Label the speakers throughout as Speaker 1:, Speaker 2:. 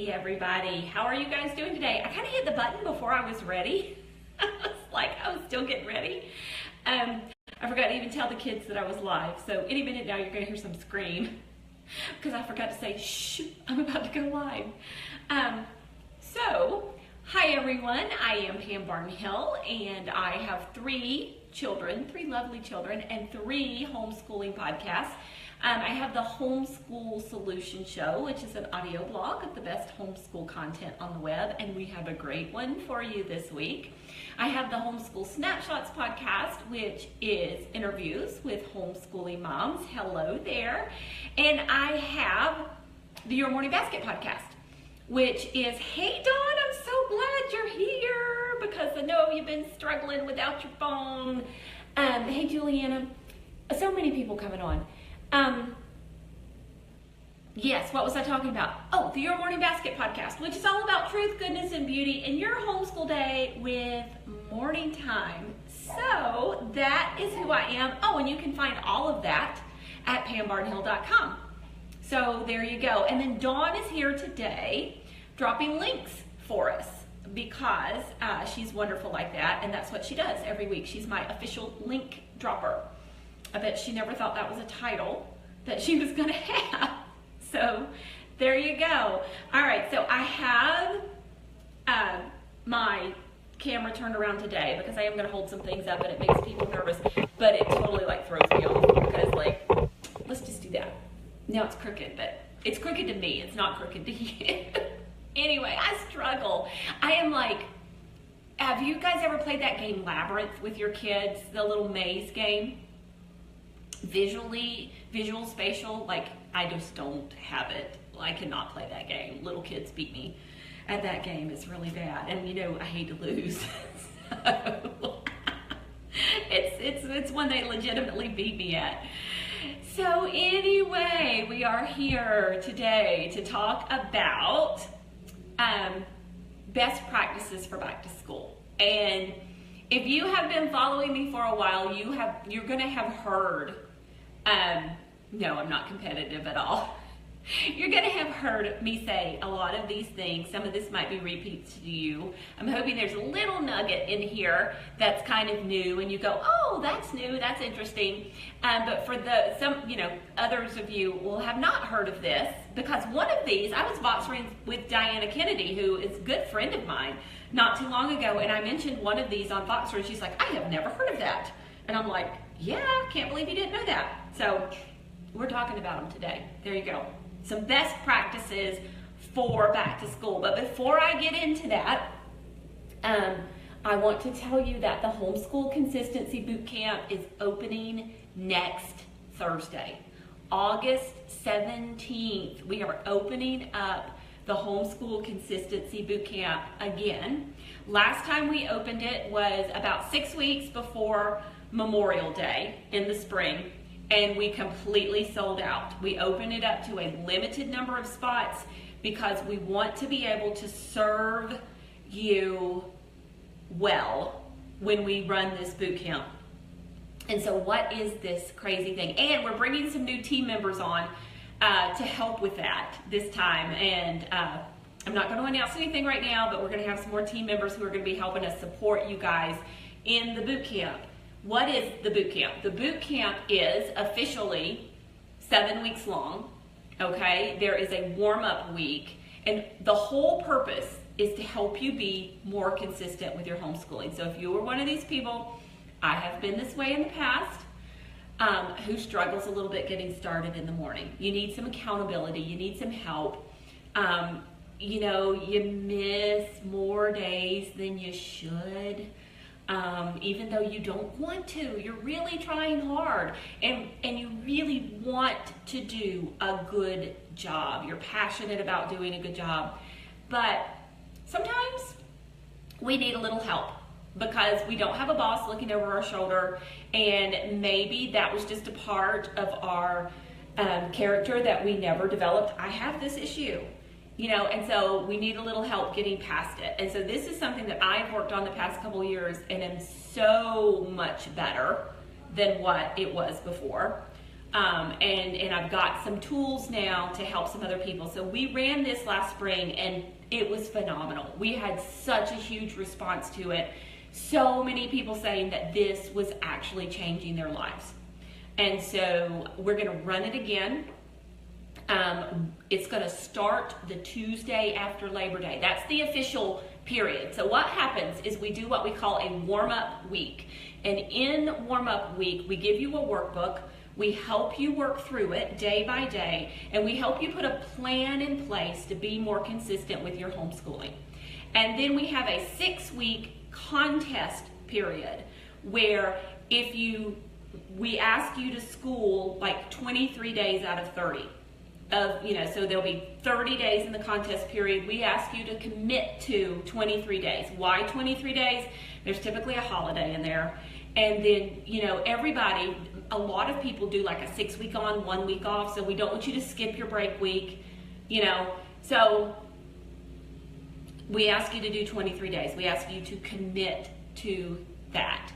Speaker 1: Hey everybody, how are you guys doing today? I kind of hit the button before I was ready. I was still getting ready. I forgot to even tell the kids that I was live, so any minute now you're going to hear some scream because I forgot to say, shh, I'm about to go live. Hi everyone, I am Pam Barnhill, and I have three lovely children, and 3 homeschooling podcasts. I have the Homeschool Solutions show, which is an audio blog of the best homeschool content on the web, and we have a great one for you this week. I have the Homeschool Snapshots podcast, which is interviews with homeschooling moms. Hello there. And I have the Your Morning Basket podcast, which is, hey Dawn, I'm so glad you're here because I know you've been struggling without your phone. Hey Juliana, so many people coming on. Yes, what was I talking about? Oh, the Your Morning Basket podcast, which is all about truth, goodness, and beauty in your homeschool day with morning time. So that is who I am. Oh, and you can find all of that at pambarnhill.com. So there you go. And then Dawn is here today dropping links for us because she's wonderful like that, and that's what she does every week. She's my official link dropper. I bet she never thought that was a title that she was going to have. So there you go. All right, so I have my camera turned around today because I am going to hold some things up and it makes people nervous, but it totally throws me off because let's just do that. Now it's crooked, but it's crooked to me. It's not crooked to you. Anyway, I struggle. I am have you guys ever played that game Labyrinth with your kids? The little maze game? Visual, spatial, I just don't have it. I cannot play that game. Little kids beat me at that game. It's really bad. And I hate to lose. So it's one they legitimately beat me at. So anyway, we are here today to talk about best practices for back to school. And if you have been following me for a while, you're going to have heard, no, I'm not competitive at all. You're going to have heard me say a lot of these things. Some of this might be repeats to you. I'm hoping there's a little nugget in here that's kind of new and you go, oh, that's new, that's interesting. But for others of you will have not heard of this because one of these, I was boxing with Diana Kennedy, who is a good friend of mine, not too long ago, and I mentioned one of these on Voxer, and she's like, I have never heard of that. And I'm like, yeah, can't believe you didn't know that. So we're talking about them today. There you go. Some best practices for back to school. But before I get into that, I want to tell you that the Homeschool Consistency Bootcamp is opening next Thursday, August 17th. We are opening up the Homeschool Consistency Bootcamp again. Last time we opened it was about 6 weeks before Memorial Day in the spring, and we completely sold out. We opened it up to a limited number of spots because we want to be able to serve you well when we run this boot camp. And so what is this crazy thing? And we're bringing some new team members on to help with that this time. And I'm not going to announce anything right now, but we're going to have some more team members who are going to be helping us support you guys in the boot camp. What is the boot camp? The boot camp is officially 7 weeks long, okay? There is a warm-up week, and the whole purpose is to help you be more consistent with your homeschooling. So if you were one of these people, I have been this way in the past, who struggles a little bit getting started in the morning. You need some accountability. You need some help. You miss more days than you should. Even though you don't want to, you're really trying hard and you really want to do a good job. You're passionate about doing a good job, but sometimes we need a little help because we don't have a boss looking over our shoulder, and maybe that was just a part of our character that we never developed. I have this issue. And so we need a little help getting past it. And so this is something that I've worked on the past couple years and am so much better than what it was before. And I've got some tools now to help some other people. So we ran this last spring and it was phenomenal. We had such a huge response to it. So many people saying that this was actually changing their lives. And so we're going to run it again. It's going to start the Tuesday after Labor Day. That's the official period. So what happens is we do what we call a warm-up week. And in warm-up week, we give you a workbook. We help you work through it day by day, and we help you put a plan in place to be more consistent with your homeschooling. And then we have a 6-week contest period where we ask you to school like 23 days out of 30. So there'll be 30 days in the contest period. We ask you to commit to 23 days. Why 23 days? There's typically a holiday in there. And then, a lot of people do like a 6-week on, 1 week off. So we don't want you to skip your break week, So we ask you to do 23 days. We ask you to commit to that.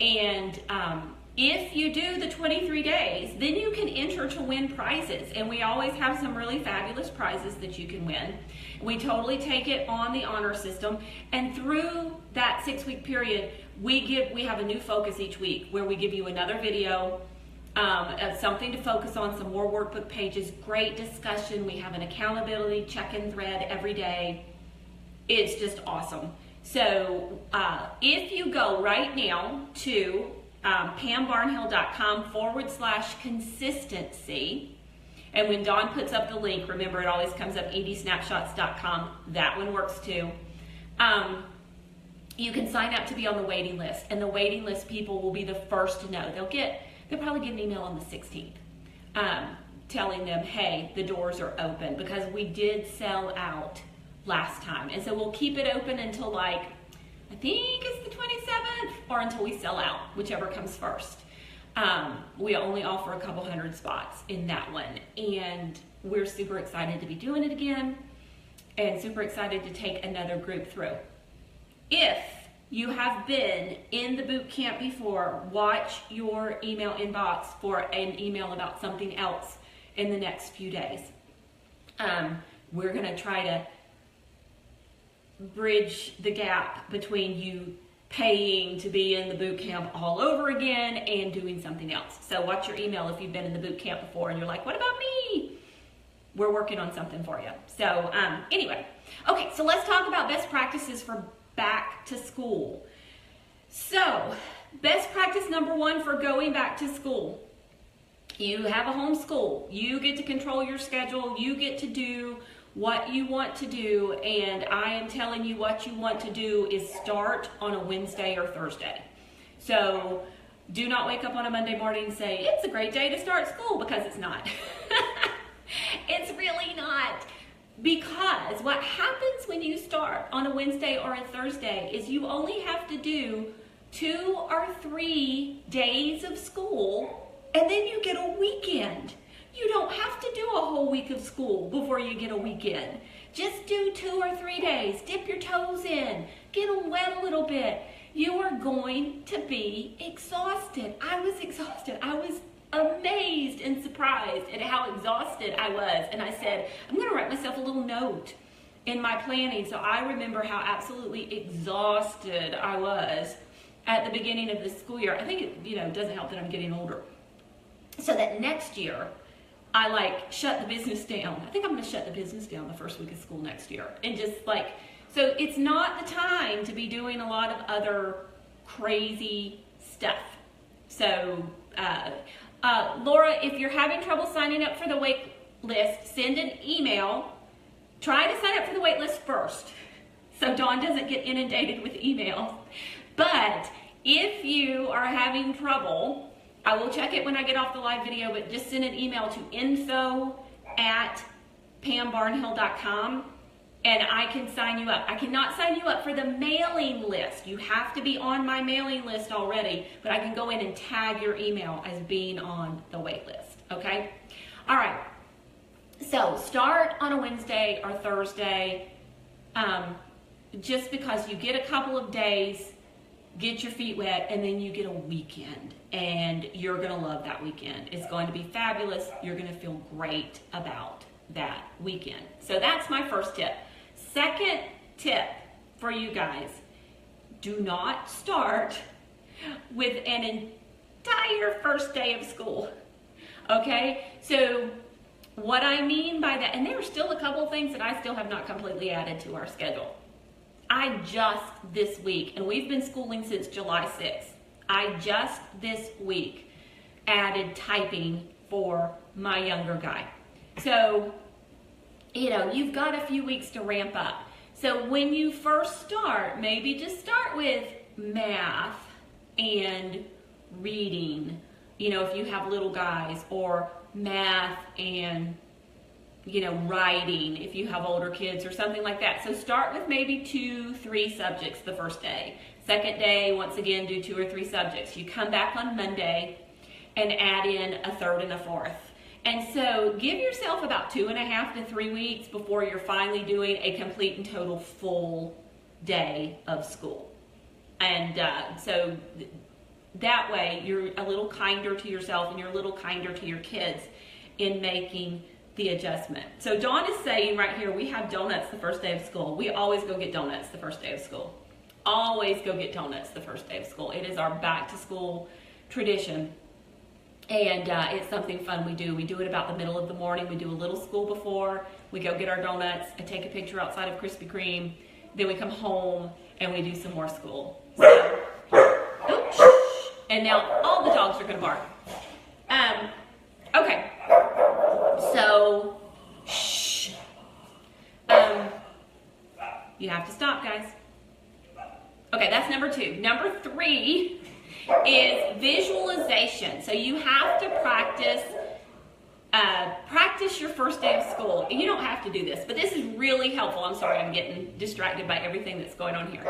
Speaker 1: And if you do the 23 days, then you can enter to win prizes. And we always have some really fabulous prizes that you can win. We totally take it on the honor system. And through that 6-week period, we have a new focus each week where we give you another video, something to focus on, some more workbook pages, great discussion. We have an accountability check-in thread every day. It's just awesome. So if you go right now to pambarnhill.com/consistency, and when Dawn puts up the link, remember it always comes up edsnapshots.com. That one works too. You can sign up to be on the waiting list, and the waiting list people will be the first to know. They'll probably get an email on the 16th telling them, hey, the doors are open, because we did sell out last time. And so we'll keep it open until I think it's the 27th, or until we sell out, whichever comes first. We only offer a couple hundred spots in that one, and we're super excited to be doing it again, and super excited to take another group through. If you have been in the boot camp before, watch your email inbox for an email about something else in the next few days. We're going to try to bridge the gap between you paying to be in the boot camp all over again and doing something else. So watch your email if you've been in the boot camp before and you're like, what about me? We're working on something for you. So anyway, okay, so let's talk about best practices for back to school. So best practice number 1 for going back to school. You have a homeschool. You get to control your schedule. You get to do what you want to do, and I am telling you what you want to do is start on a Wednesday or Thursday. So do not wake up on a Monday morning and say, it's a great day to start school, because it's not. It's really not. Because what happens when you start on a Wednesday or a Thursday is you only have to do 2 or 3 days of school, and then you get a weekend. You don't have to do a whole week of school before you get a weekend. Just do 2 or 3 days. Dip your toes in. Get them wet a little bit. You are going to be exhausted. I was exhausted. I was amazed and surprised at how exhausted I was. And I said, I'm going to write myself a little note in my planning so I remember how absolutely exhausted I was at the beginning of the school year. I think it doesn't help that I'm getting older. So that next year, I shut the business down. I think I'm going to shut the business down the first week of school next year. And just so it's not the time to be doing a lot of other crazy stuff. So, Laura, if you're having trouble signing up for the wait list, send an email. Try to sign up for the wait list first, so Dawn doesn't get inundated with emails. But if you are having trouble, I will check it when I get off the live video, but just send an email to info@pambarnhill.com and I can sign you up. I cannot sign you up for the mailing list. You have to be on my mailing list already, but I can go in and tag your email as being on the wait list, okay? All right, so start on a Wednesday or Thursday, just because you get a couple of days get your feet wet, and then you get a weekend, and you're gonna love that weekend. It's going to be fabulous. You're gonna feel great about that weekend. So that's my first tip. Second tip for you guys, do not start with an entire first day of school, okay? So what I mean by that, and there are still a couple things that I still have not completely added to our schedule. I just this week, and we've been schooling since July 6th, I just this week added typing for my younger guy. So, you know, you've got a few weeks to ramp up. So when you first start, maybe just start with math and reading, you know, if you have little guys, or math and, you know, writing if you have older kids or something like that. So start with maybe 2-3 subjects the first day. Second day, once again, do 2 or 3 subjects. You come back on Monday and add in a third and a fourth. And so give yourself about 2.5 to 3 weeks before you're finally doing a complete and total full day of school. And so that way you're a little kinder to yourself and you're a little kinder to your kids in making the adjustment. So Dawn is saying right here, we have donuts the first day of school. We always go get donuts the first day of school. Always go get donuts the first day of school. It is our back to school tradition. And it's something fun we do. We do it about the middle of the morning. We do a little school before. We go get our donuts. I take a picture outside of Krispy Kreme. Then we come home and we do some more school. So, oops, and now all the dogs are going to bark. Okay. So, shh. You have to stop, guys. Okay, that's number 2. Number 3 is visualization. So you have to practice your first day of school. You don't have to do this, but this is really helpful. I'm sorry, I'm getting distracted by everything that's going on here.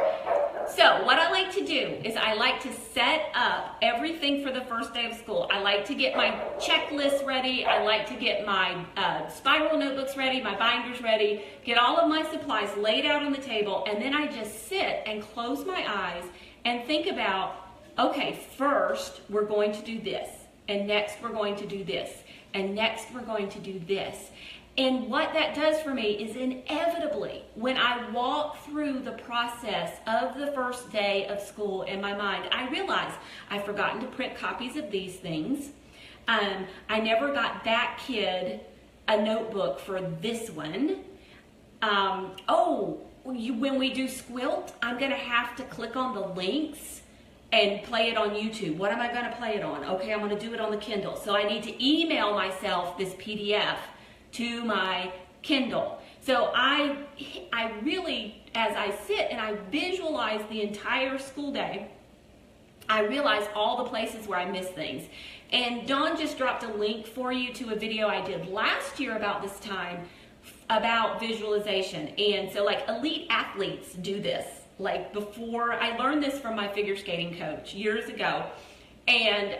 Speaker 1: So what I like to do is I like to set up everything for the first day of school. I like to get my checklist ready. I like to get my spiral notebooks ready, my binders ready, get all of my supplies laid out on the table, and then I just sit and close my eyes and think about, okay, first we're going to do this, and next we're going to do this, and next we're going to do this. And what that does for me is inevitably, when I walk through the process of the first day of school in my mind, I realize I've forgotten to print copies of these things. I never got that kid a notebook for this one. When we do Squilt, I'm going to have to click on the links and play it on YouTube. What am I going to play it on? Okay, I'm going to do it on the Kindle. So I need to email myself this PDF to my Kindle. So I really, as I sit and I visualize the entire school day, I realize all the places where I miss things. And Dawn just dropped a link for you to a video I did last year about this time about visualization. And so like elite athletes do this. Like before, I learned this from my figure skating coach years ago. And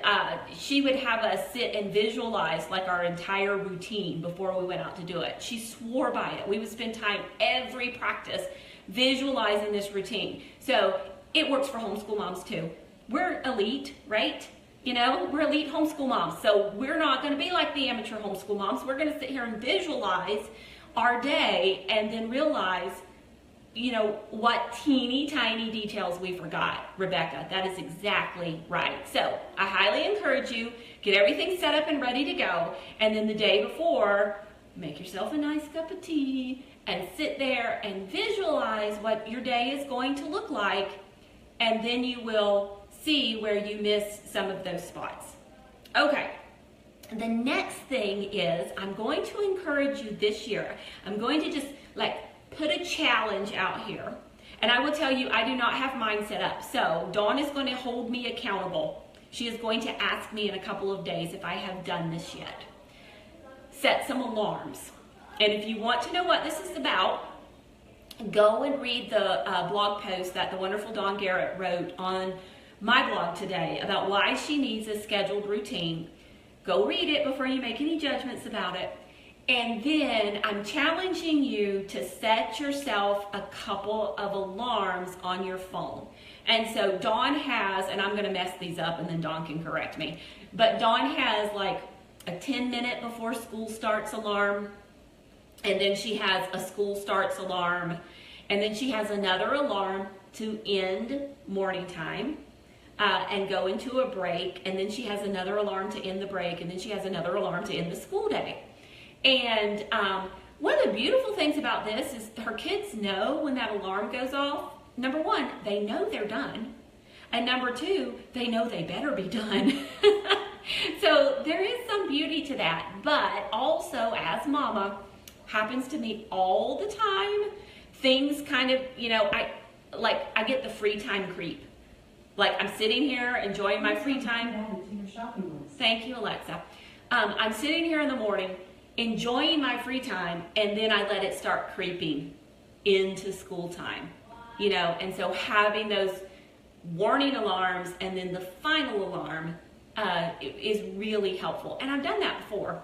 Speaker 1: she would have us sit and visualize like our entire routine before we went out to do it. She swore by it. We would spend time every practice visualizing this routine. So it works for homeschool moms too. We're elite, right? You know, we're elite homeschool moms. So we're not going to be like the amateur homeschool moms. We're going to sit here and visualize our day and then realize, you know, what teeny tiny details we forgot. Rebecca, that is exactly right. So I highly encourage you, get everything set up and ready to go. And then the day before, make yourself a nice cup of tea and sit there and visualize what your day is going to look like. And then you will see where you miss some of those spots. Okay. The next thing is I'm going to encourage you this year. I'm going to just like put a challenge out here. And I will tell you, I do not have mine set up. So Dawn is going to hold me accountable. She is going to ask me in a couple of days if I have done this yet. Set some alarms. And if you want to know what this is about, go and read the blog post that the wonderful Dawn Garrett wrote on my blog today about why she needs a scheduled routine. Go read it before you make any judgments about it. And then I'm challenging you to set yourself a couple of alarms on your phone. And so Dawn has, and I'm going to mess these up and then Dawn can correct me, but Dawn has like a 10-minute before school starts alarm, and then she has a school starts alarm, and then she has another alarm to end morning time and go into a break, and then she has another alarm to end the break, and then she has another alarm to end the school day. And one of the beautiful things about this is her kids know when that alarm goes off. Number one, they know they're done. And number two, they know they better be done. So there is some beauty to that. But also, as mama, happens to me all the time, things kind of, I get the free time creep. Like, I'm sitting here enjoying my free time. Thank you, Alexa. I'm sitting here in the morning enjoying my free time, and then I let it start creeping into school time. And so having those warning alarms and then the final alarm is really helpful. And I've done that before.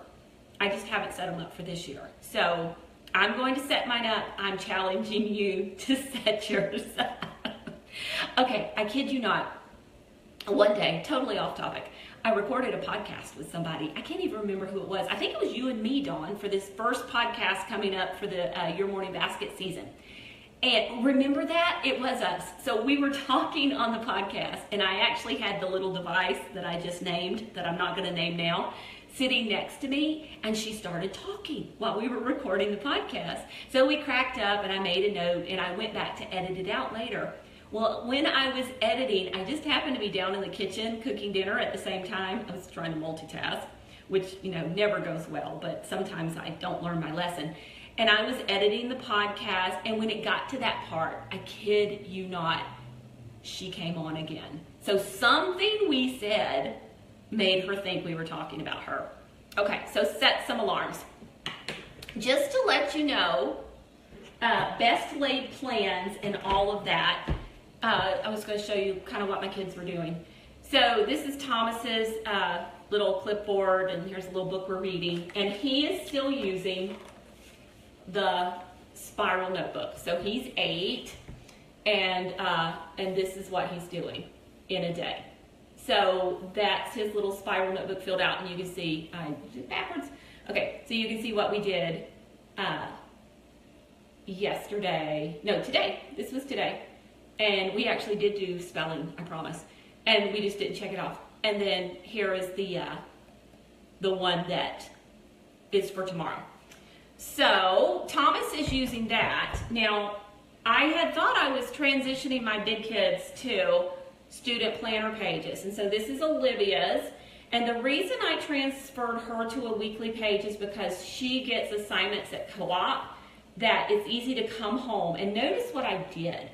Speaker 1: I just haven't set them up for this year. So I'm going to set mine up. I'm challenging you to set yours up. Okay, I kid you not. One day, totally off topic, I recorded a podcast with somebody. I can't even remember who it was. I think it was you and me, Dawn, for this first podcast coming up for the Your Morning Basket season. And remember that? It was us. So we were talking on the podcast, and I actually had the little device that I just named, that I'm not going to name now, sitting next to me, and she started talking while we were recording the podcast. So we cracked up, and I made a note, and I went back to edit it out later. Well, when I was editing, I just happened to be down in the kitchen cooking dinner at the same time. I was trying to multitask, which, never goes well, but sometimes I don't learn my lesson. And I was editing the podcast, and when it got to that part, I kid you not, she came on again. So something we said made her think we were talking about her. Okay, so set some alarms. Just to let you know, best laid plans and all of that, I was going to show you kind of what my kids were doing. So this is Thomas's little clipboard, and here's a little book we're reading, and he is still using the spiral notebook. So he's 8, and this is what he's doing in a day. So that's his little spiral notebook filled out, and you can see, backwards. Okay, so you can see what we did today. This was today. And we actually did do spelling, I promise. And we just didn't check it off. And then here is the one that is for tomorrow. So Thomas is using that. Now, I had thought I was transitioning my big kids to student planner pages. And so this is Olivia's. And the reason I transferred her to a weekly page is because she gets assignments at co-op that it's easy to come home. And notice what I did.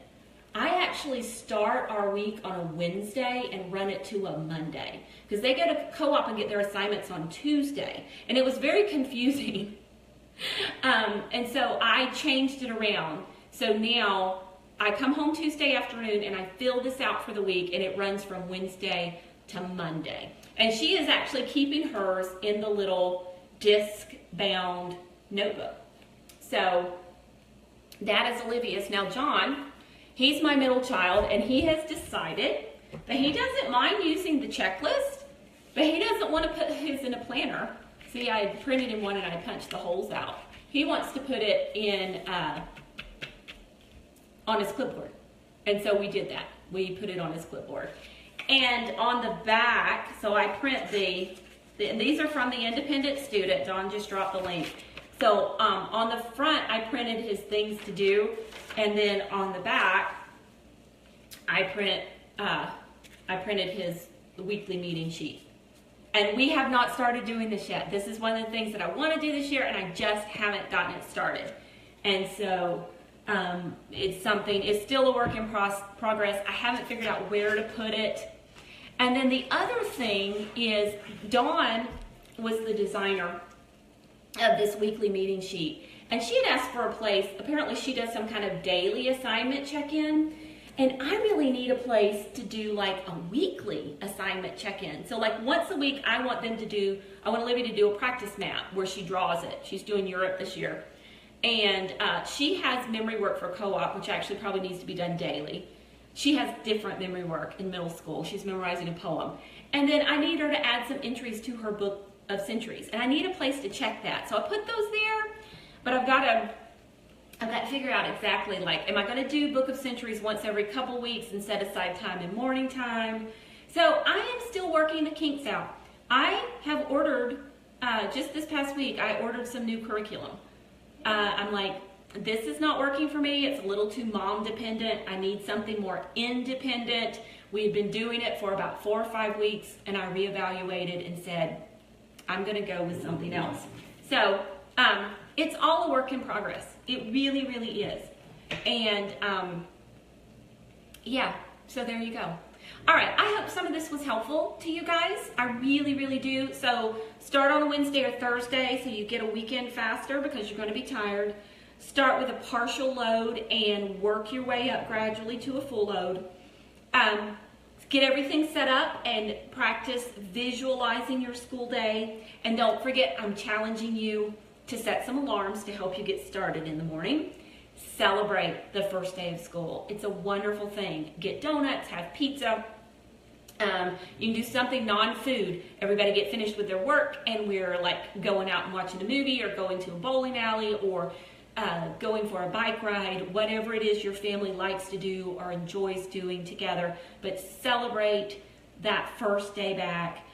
Speaker 1: I actually start our week on a Wednesday and run it to a Monday, because they go to co-op and get their assignments on Tuesday. And it was very confusing. And so I changed it around. So now I come home Tuesday afternoon and I fill this out for the week, and it runs from Wednesday to Monday. And she is actually keeping hers in the little disc-bound notebook. So that is Olivia's. Now John, he's my middle child, and he has decided that he doesn't mind using the checklist, but he doesn't want to put his in a planner. See, I printed him one and I punched the holes out. He wants to put it in on his clipboard. And so we did that. We put it on his clipboard. And on the back, so I print these are from the Independent Student. Dawn just dropped the link. So on the front, I printed his things to do. And then on the back, I printed his weekly meeting sheet. And we have not started doing this yet. This is one of the things that I want to do this year, and I just haven't gotten it started. And so it's still a work in progress. I haven't figured out where to put it. And then the other thing is Dawn was the designer of this weekly meeting sheet. And she had asked for a place. Apparently she does some kind of daily assignment check-in. And I really need a place to do like a weekly assignment check-in. So like once a week, I want Olivia to do a practice map where she draws it. She's doing Europe this year. And she has memory work for co-op, which actually probably needs to be done daily. She has different memory work in middle school. She's memorizing a poem. And then I need her to add some entries to her book of centuries. And I need a place to check that. So I put those there, but I've got to figure out exactly, like, am I going to do book of centuries once every couple weeks and set aside time in morning time? So I am still working the kinks out. I have ordered, just this past week, I ordered some new curriculum. I'm like, this is not working for me. It's a little too mom dependent. I need something more independent. We had been doing it for about 4 or 5 weeks, and I reevaluated and said, I'm going to go with something else. So it's all a work in progress. It really, really is. And yeah, so there you go. All right, I hope some of this was helpful to you guys. I really, really do. So start on a Wednesday or Thursday so you get a weekend faster because you're going to be tired. Start with a partial load and work your way up gradually to a full load. Get everything set up and practice visualizing your school day. And don't forget, I'm challenging you to set some alarms to help you get started in the morning. Celebrate the first day of school. It's a wonderful thing. Get donuts, have pizza. You can do something non-food. Everybody get finished with their work and we're like going out and watching a movie or going to a bowling alley or going for a bike ride, whatever it is your family likes to do or enjoys doing together, but celebrate that first day back.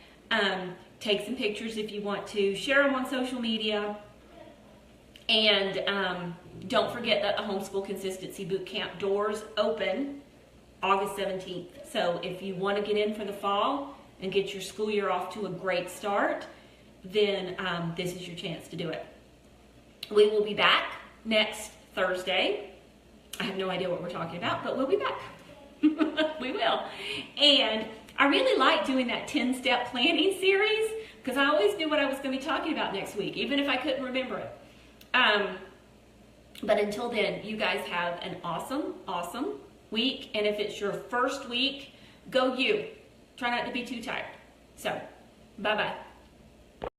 Speaker 1: Take some pictures if you want to, share them on social media, and don't forget that the Homeschool Consistency Bootcamp doors open August 17th. So if you want to get in for the fall and get your school year off to a great start, then this is your chance to do it. We will be back next Thursday. I have no idea what we're talking about, but we'll be back. We will. And I really like doing that 10-step planning series because I always knew what I was going to be talking about next week, even if I couldn't remember it. But until then, you guys have an awesome, awesome week. And if it's your first week, go you. Try not to be too tired. So, bye-bye.